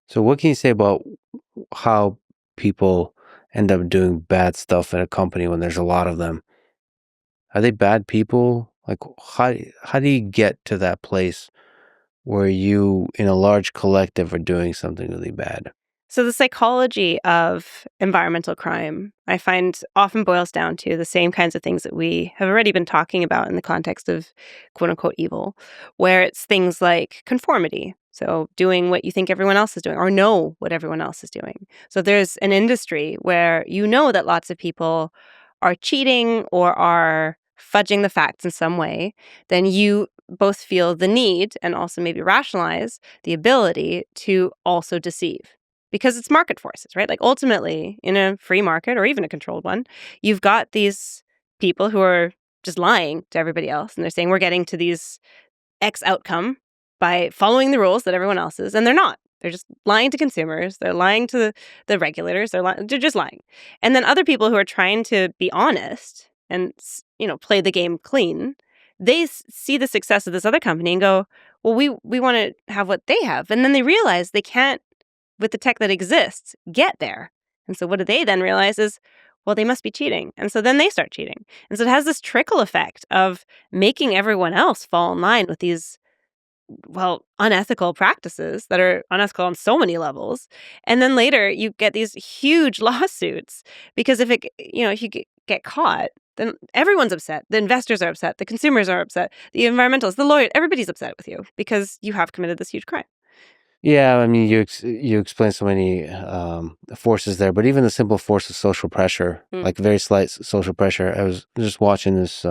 So what can you say about how people end up doing bad stuff in a company when there's a lot of them? Are they bad people? Like, how do you get to that place where you, in a large collective, are doing something really bad? So the psychology of environmental crime, I find, often boils down to the same kinds of things that we have already been talking about in the context of quote unquote evil, where it's things like conformity. So doing what you think everyone else is doing or know what everyone else is doing. So there's an industry where you know that lots of people are cheating or are fudging the facts in some way, then you both feel the need and also maybe rationalize the ability to also deceive because it's market forces, right? Like ultimately, in a free market or even a controlled one, you've got these people who are just lying to everybody else, and they're saying we're getting to these X outcome by following the rules that everyone else is, and they're not. They're just lying to consumers. They're lying to the regulators. They're just lying. And then other people who are trying to be honest and play the game clean, they see the success of this other company and go, well, we want to have what they have, and then they realize they can't with the tech that exists, get there. And so what do they then realize is, well, they must be cheating. And so then they start cheating. And so it has this trickle effect of making everyone else fall in line with these, well, unethical practices that are unethical on so many levels. And then later you get these huge lawsuits because if you get caught, then everyone's upset. The investors are upset. The consumers are upset. The environmentalists, the lawyer, everybody's upset with you because you have committed this huge crime. Yeah, I mean, you explain so many forces there, but even the simple force of social pressure, like very slight social pressure. I was just watching this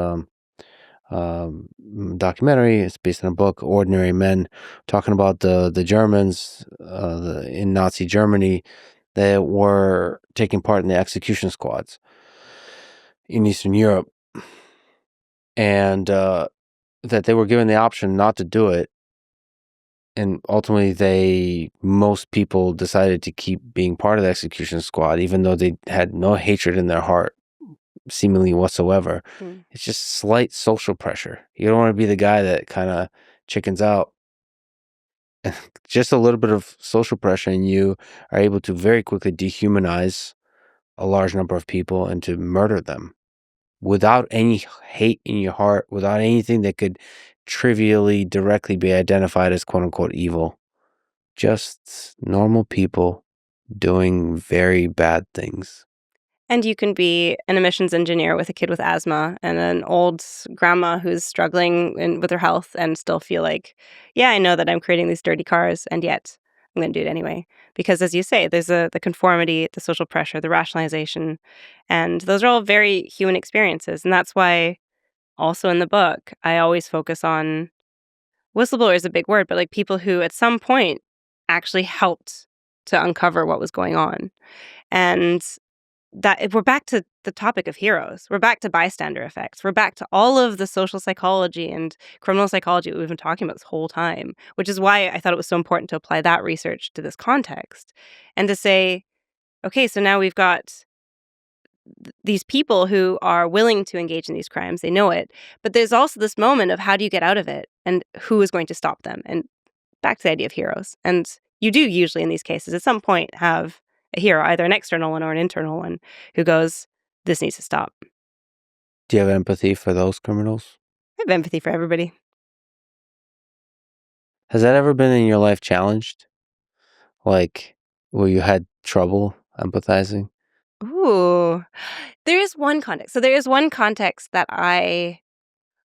documentary. It's based on a book, Ordinary Men, talking about the Germans in Nazi Germany that were taking part in the execution squads in Eastern Europe, and that they were given the option not to do it. And ultimately, most people decided to keep being part of the execution squad, even though they had no hatred in their heart, seemingly whatsoever. It's just slight social pressure. You don't want to be the guy that kind of chickens out. Just a little bit of social pressure, and you are able to very quickly dehumanize a large number of people and to murder them without any hate in your heart, without anything that could trivially, directly be identified as quote unquote evil. Just normal people doing very bad things. And you can be an emissions engineer with a kid with asthma and an old grandma who's struggling with her health and still feel like, yeah, I know that I'm creating these dirty cars, and yet I'm going to do it anyway. Because as you say, there's the conformity, the social pressure, the rationalization, and those are all very human experiences. And that's why also in the book, I always focus on whistleblower is a big word, but like people who at some point actually helped to uncover what was going on. And that if we're back to the topic of heroes, we're back to bystander effects, we're back to all of the social psychology and criminal psychology that we've been talking about this whole time, which is why I thought it was so important to apply that research to this context and to say, okay, so now we've got these people who are willing to engage in these crimes, they know it, but there's also this moment of how do you get out of it and who is going to stop them, and back to the idea of heroes. And you do usually in these cases at some point have a hero, either an external one or an internal one, who goes, this needs to stop. Do you have empathy for those criminals? I have empathy for everybody. Has that ever been in your life challenged? Like, where you had trouble empathizing? Ooh, there is one context. So there is one context that I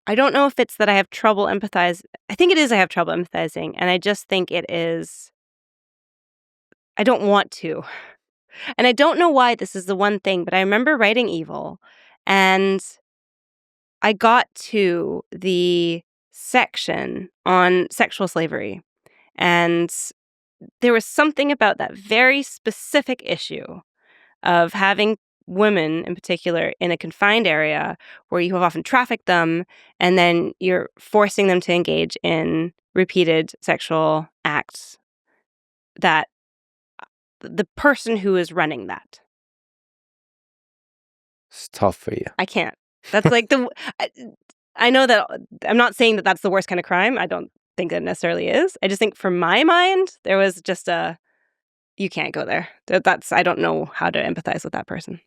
don't know if it's that I have trouble empathize. I think it is I have trouble empathizing, and I just think it is I don't want to. And I don't know why this is the one thing, but I remember writing Evil, and I got to the section on sexual slavery, and there was something about that very specific issue of having women in particular in a confined area where you have often trafficked them and then you're forcing them to engage in repeated sexual acts, that the person who is running that, It's tough for you. I can't. That's like I know that I'm not saying that that's the worst kind of crime. I don't think it necessarily is. I just think for my mind, there was just you can't go there. That's I don't know how to empathize with that person.